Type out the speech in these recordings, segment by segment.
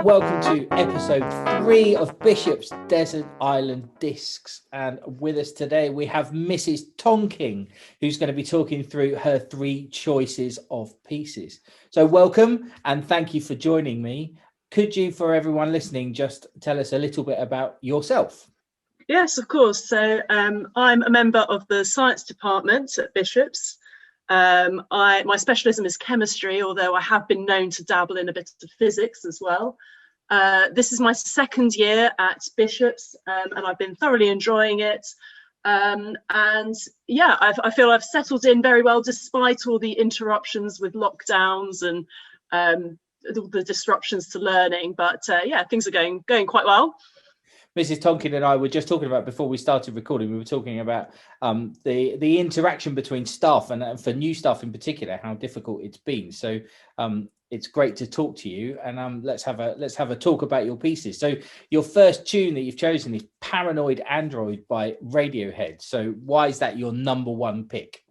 welcome to episode 3 of Bishop's Desert Island Discs. And with us today, we have Mrs. Tonkin, who's going to be talking through her 3 choices of pieces. So welcome and thank you for joining me. Could you, for everyone listening, just tell us a little bit about yourself? Yes, of course. So I'm a member of the science department at Bishop's. My specialism is chemistry, although I have been known to dabble in a bit of physics as well. This is my 2nd year at Bishop's, and I've been thoroughly enjoying it. I feel I've settled in very well despite all the interruptions with lockdowns and the disruptions to learning. But things are going quite well. Mrs. Tonkin and I were just talking about, before we started recording, we were talking about the interaction between staff and for new staff in particular, how difficult it's been. So it's great to talk to you, and let's have a talk about your pieces. So your first tune that you've chosen is Paranoid Android by Radiohead. So why is that your number 1 pick?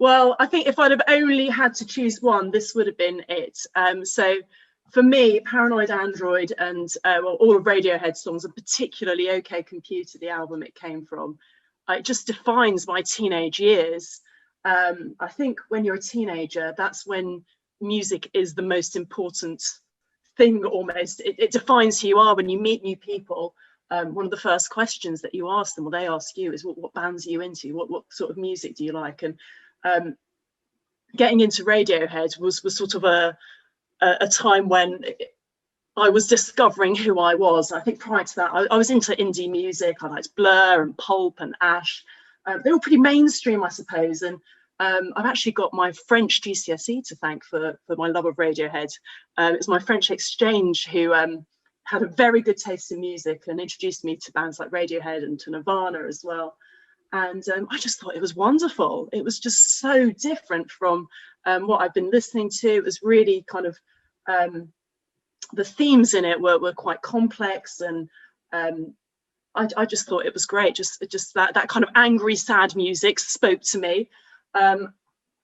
Well, I think if I'd have only had to choose one, this would have been it. So for me, Paranoid Android and all of Radiohead songs, and particularly OK Computer, the album it came from, it just defines my teenage years. I think when you're a teenager, that's when music is the most important thing almost. It defines who you are. When you meet new people, one of the first questions that you ask them, or they ask you, is what bands are you into? What sort of music do you like? And getting into Radiohead was sort of a time when I was discovering who I was. I think prior to that, I was into indie music. I liked Blur and Pulp and Ash. They were pretty mainstream, I suppose. And I've actually got my French GCSE to thank for my love of Radiohead. It's my French exchange who had a very good taste in music and introduced me to bands like Radiohead and to Nirvana as well. And I just thought it was wonderful. It was just so different from what I've been listening to. It was really kind of, the themes in it were quite complex, and I just thought it was great. Just that kind of angry, sad music spoke to me. And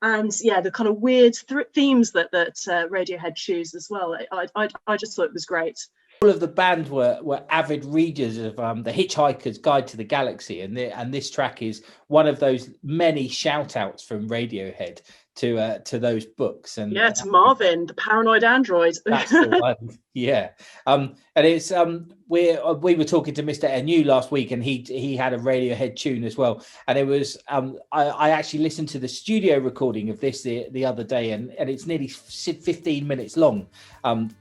the kind of weird themes that Radiohead choose as well. I just thought it was great. All of the band were avid readers of The Hitchhiker's Guide to the Galaxy, and this track is one of those many shout outs from Radiohead to those books. And to Marvin, the Paranoid Android. That's the one. Yeah. And it's we were talking to Mr. Enu last week, and he had a Radiohead tune as well. And it was I actually listened to the studio recording of this the other day, and it's nearly 15 minutes long.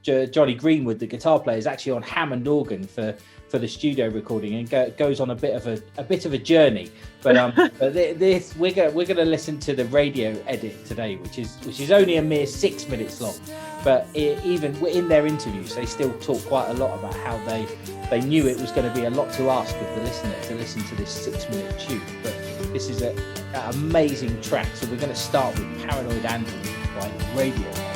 Johnny Greenwood, the guitar player, is actually on Hammond organ for the studio recording, and goes on a bit of a journey. But this we're going to listen to the radio edit today, which is only a mere 6 minutes long. But even in their interviews, they still talk quite a lot about how they knew it was going to be a lot to ask of the listener to listen to this 6-minute tune. But this is an amazing track. So we're going to start with Paranoid Android by Radiohead.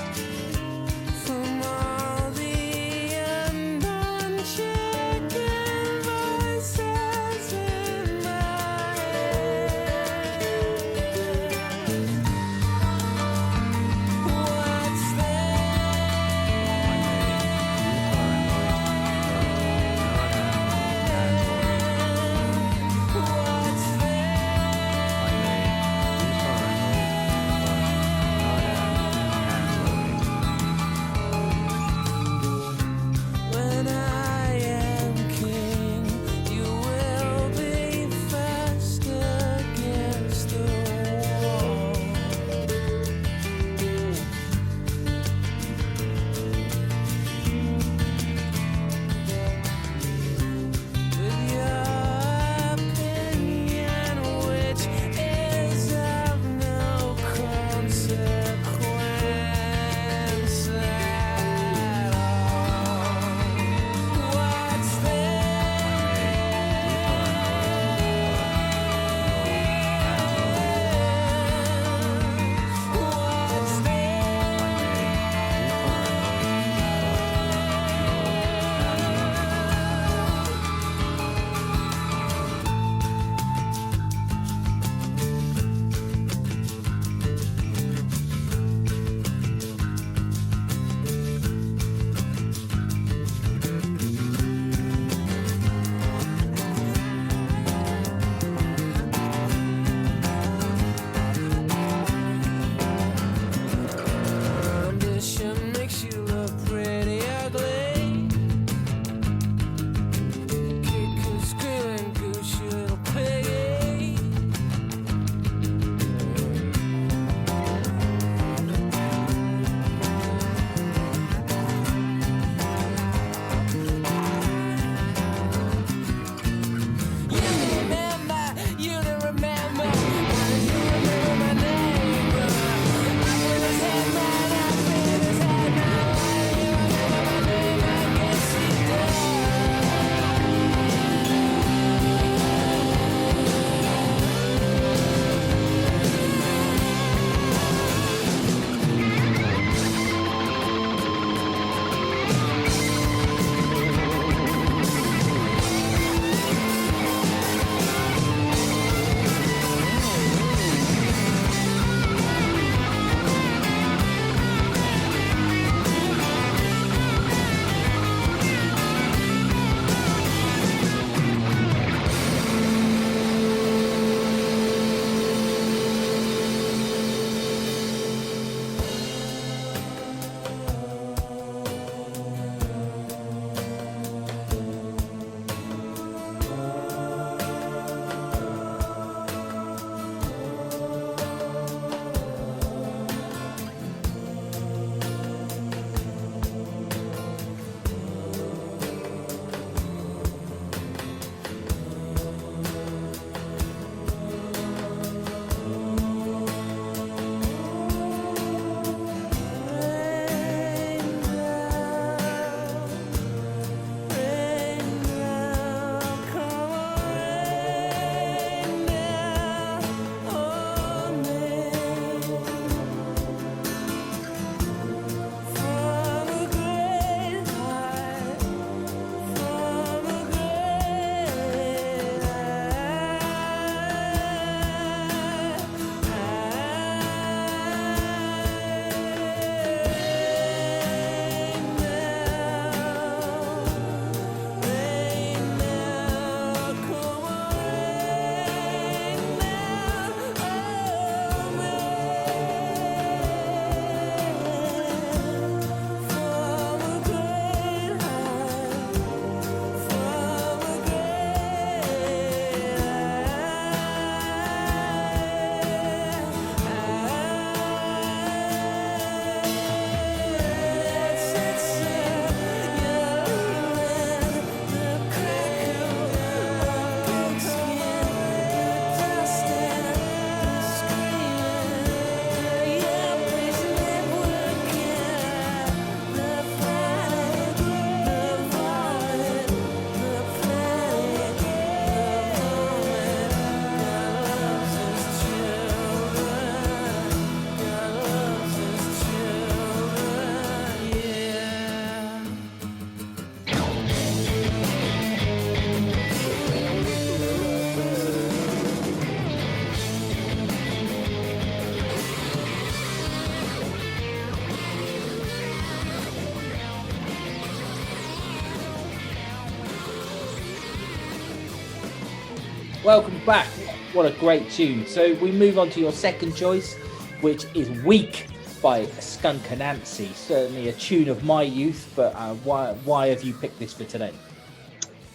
welcome back. What a great tune. So we move on to your second choice, which is Weak by Skunk Anansie. Certainly a tune of my youth, but why have you picked this for today?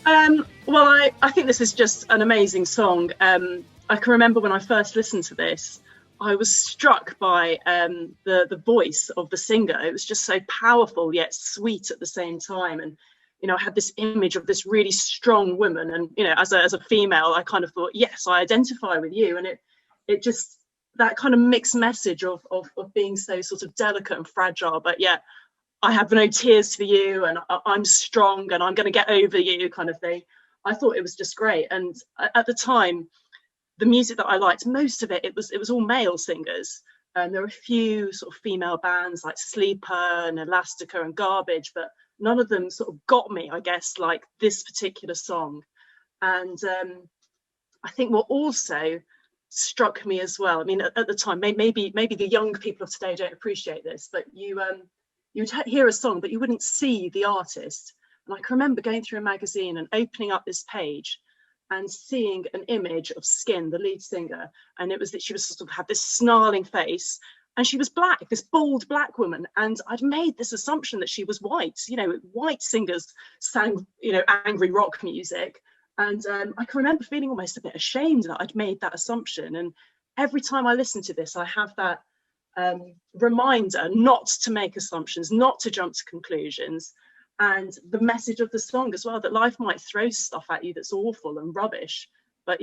Well, I think this is just an amazing song. I can remember when I first listened to this, I was struck by the voice of the singer. It was just so powerful yet sweet at the same time. And I had this image of this really strong woman, and as a female, I kind of thought, yes, I identify with you. And it just, that kind of mixed message of being so sort of delicate and fragile, but yet I have no tears for you, and I'm strong, and I'm going to get over you, kind of thing. I thought it was just great. And at the time, the music that I liked, most of it was all male singers. There were a few sort of female bands like Sleeper and Elastica and Garbage, but none of them sort of got me, I guess, like this particular song. And I think what also struck me as well, I mean, at the time, maybe the young people of today don't appreciate this, but you'd hear a song, but you wouldn't see the artist. And I can remember going through a magazine and opening up this page and seeing an image of Skin, the lead singer, and it was that she was sort of had this snarling face, and she was black, this bald black woman. And I'd made this assumption that she was white. White singers sang, angry rock music. And I can remember feeling almost a bit ashamed that I'd made that assumption. And every time I listen to this, I have that reminder not to make assumptions, not to jump to conclusions. And the message of the song as well, that life might throw stuff at you that's awful and rubbish, but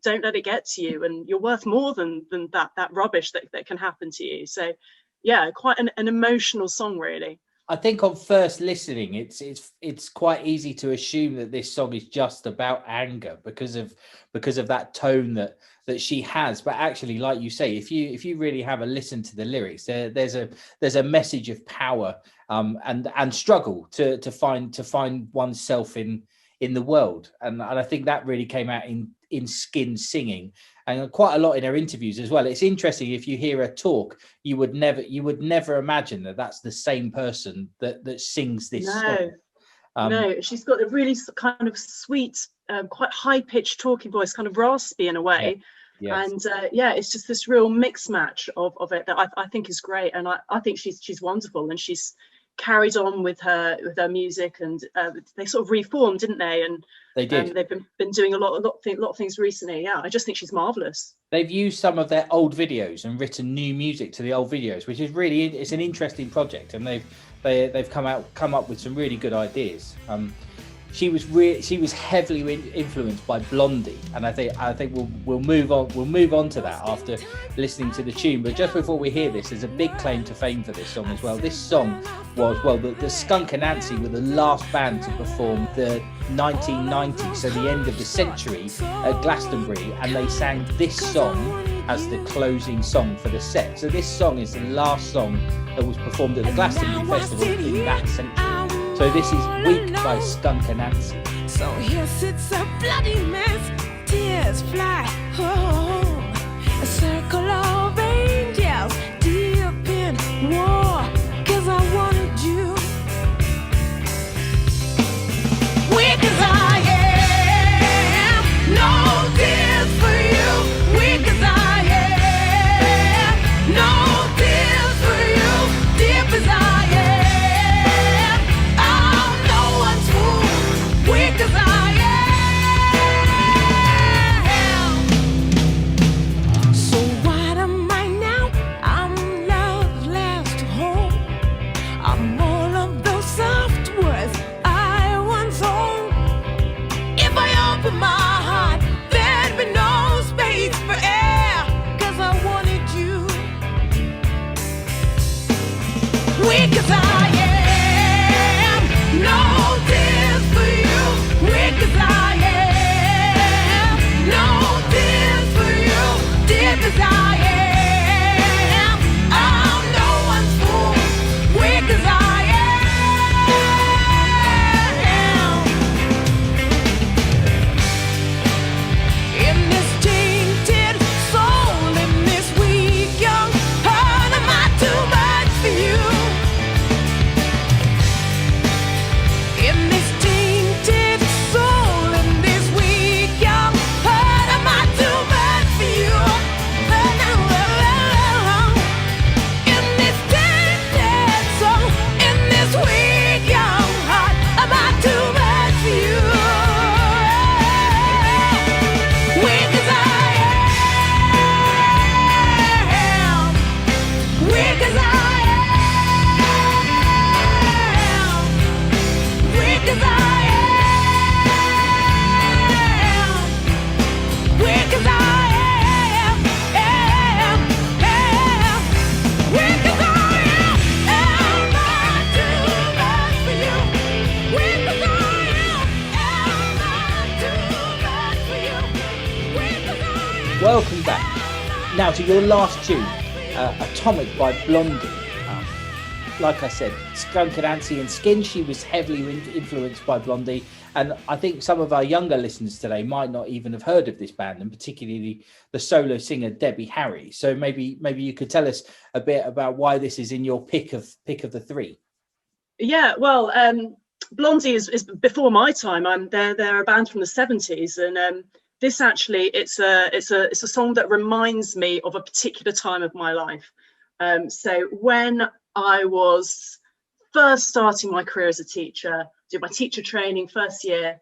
don't let it get to you, and you're worth more than that rubbish that can happen to you. So yeah, quite an emotional song, really. I think on first listening, it's quite easy to assume that this song is just about anger because of that tone that she has. But actually, like you say, if you really have a listen to the lyrics, there's a message of power and struggle to find oneself in the world, and I think that really came out in Skin singing, and quite a lot in her interviews as well. It's interesting, if you hear her talk, you would never imagine that that's the same person that sings this song. No, she's got a really kind of sweet, quite high-pitched talking voice, kind of raspy in a way. Yeah. Yes. And it's just this real mix match of it that I think is great, and I think she's wonderful, and she's carried on with her music, and they sort of reformed, didn't they? And they did. They've been doing a lot of things recently. Yeah, I just think she's marvelous. They've used some of their old videos and written new music to the old videos, which is it's an interesting project, and they've come up with some really good ideas. She was heavily influenced by Blondie, and I think we'll move on to that after listening to the tune. But just before we hear this, there's a big claim to fame for this song as well. This song was, the Skunk Anansie were the last band to perform the 1990s, so the end of the century, at Glastonbury, and they sang this song as the closing song for the set. So this song is the last song that was performed at the Glastonbury Festival in that century. So this is Weak by Skunk Anansie. So here sits a bloody mess, tears fly, a circle of angels, deep in war, 'cause I wanted you. Weak as I am, no tears for you. Weak as I am, no tears for you. Deep as I am. Weak as I am. looking back now to your last tune, Atomic by Blondie. Like I said, Skunk Anansie and Skin, she was heavily influenced by Blondie. And I think some of our younger listeners today might not even have heard of this band, and particularly the solo singer, Debbie Harry. So maybe you could tell us a bit about why this is in your pick of the three. Yeah, well, Blondie is before my time. They're a band from the 70s, and this actually it's a song that reminds me of a particular time of my life. So when I was first starting my career as a teacher, did my teacher training first year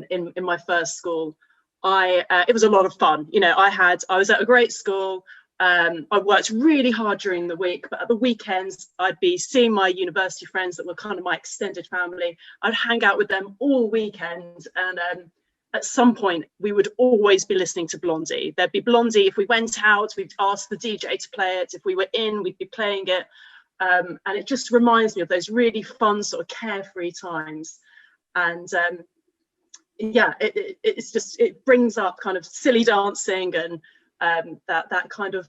in my first school, it was a lot of fun. You know, I was at a great school. I worked really hard during the week, but at the weekends I'd be seeing my university friends that were kind of my extended family. I'd hang out with them all weekend, and at some point we would always be listening to Blondie. There'd be Blondie if we went out, we'd ask the DJ to play it. If we were in, we'd be playing it. And it just reminds me of those really fun sort of carefree times. And yeah, it brings up kind of silly dancing and that kind of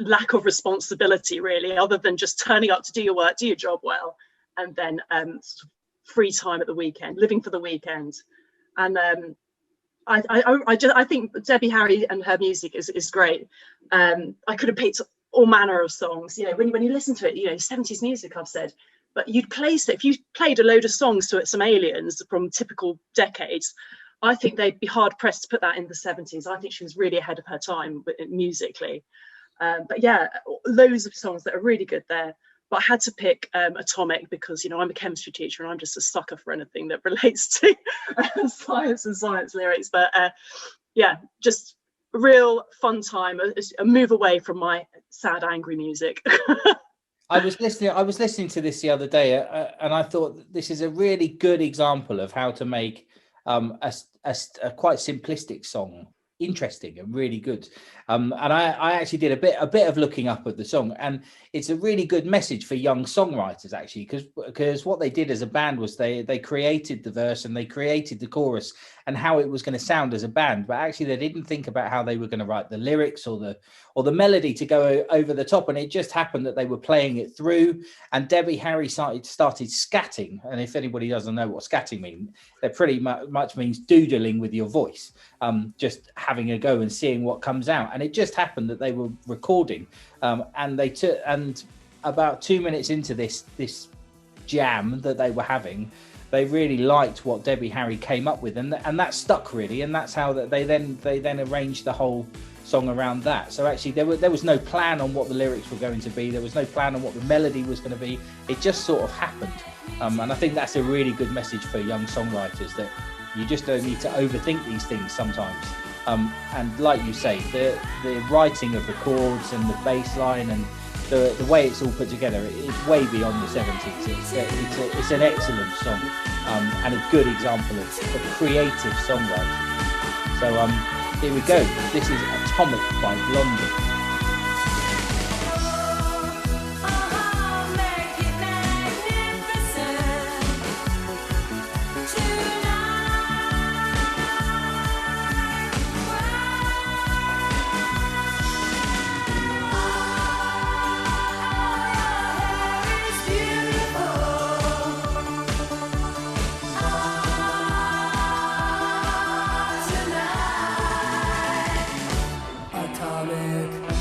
lack of responsibility, really, other than just turning up to do your work, do your job well, and then free time at the weekend, living for the weekend. And I think Debbie Harry and her music is great. I could have picked all manner of songs, when you listen to it, 70s music, I've said, but you'd place it, if you played a load of songs to some aliens from typical decades, I think they'd be hard pressed to put that in the 70s. I think she was really ahead of her time musically. But yeah, loads of songs that are really good there. But I had to pick Atomic because, I'm a chemistry teacher and I'm just a sucker for anything that relates to science and science lyrics. But yeah, just a real fun time, a move away from my sad, angry music. I was listening to this the other day, and I thought this is a really good example of how to make a quite simplistic song interesting and really good. And I actually did a bit of looking up at the song, and it's a really good message for young songwriters, actually, because what they did as a band was they created the verse and they created the chorus and how it was going to sound as a band, but actually they didn't think about how they were going to write the lyrics or the melody to go over the top. And it just happened that they were playing it through, and Debbie Harry started scatting. And if anybody doesn't know what scatting means, that pretty much means doodling with your voice, just having a go and seeing what comes out. And it just happened that they were recording, and about 2 minutes into this jam that they were having, they really liked what Debbie Harry came up with, and that stuck really, and that's how they then arranged the whole song around that. So actually there was no plan on what the lyrics were going to be, there was no plan on what the melody was going to be, it just sort of happened. And I think that's a really good message for young songwriters, that you just don't need to overthink these things sometimes. And like you say, the writing of the chords and the bass line and the way it's all put together, it's way beyond the 70s. It's an excellent song, and a good example of creative songwriting. So here we go. This is Atomic by Blondie. Atomic.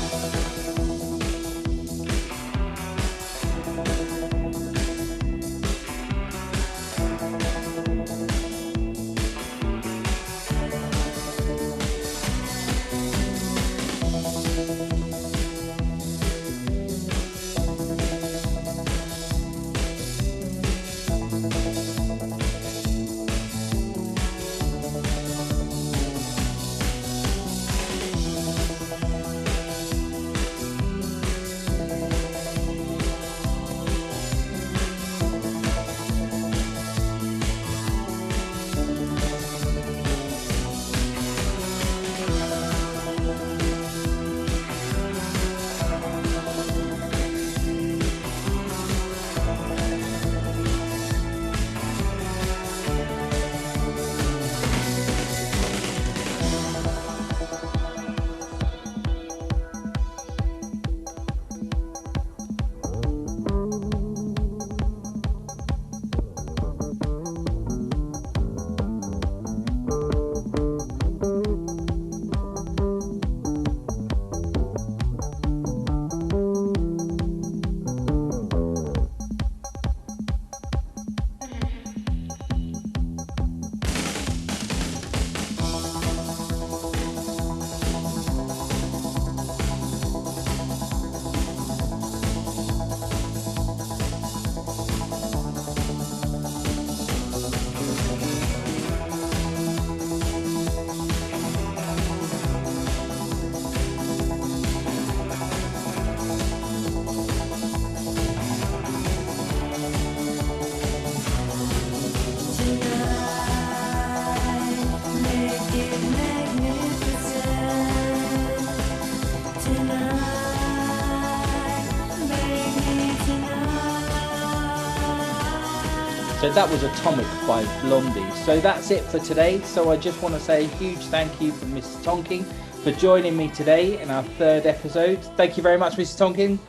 So that was Atomic by Blondie. So that's it for today. So I just want to say a huge thank you for Mr. Tonkin for joining me today in our 3rd episode. Thank you very much, Mr. Tonkin.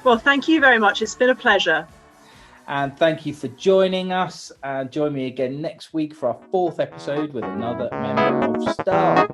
Well, thank you very much. It's been a pleasure. And thank you for joining us. And join me again next week for our 4th episode with another member of Star.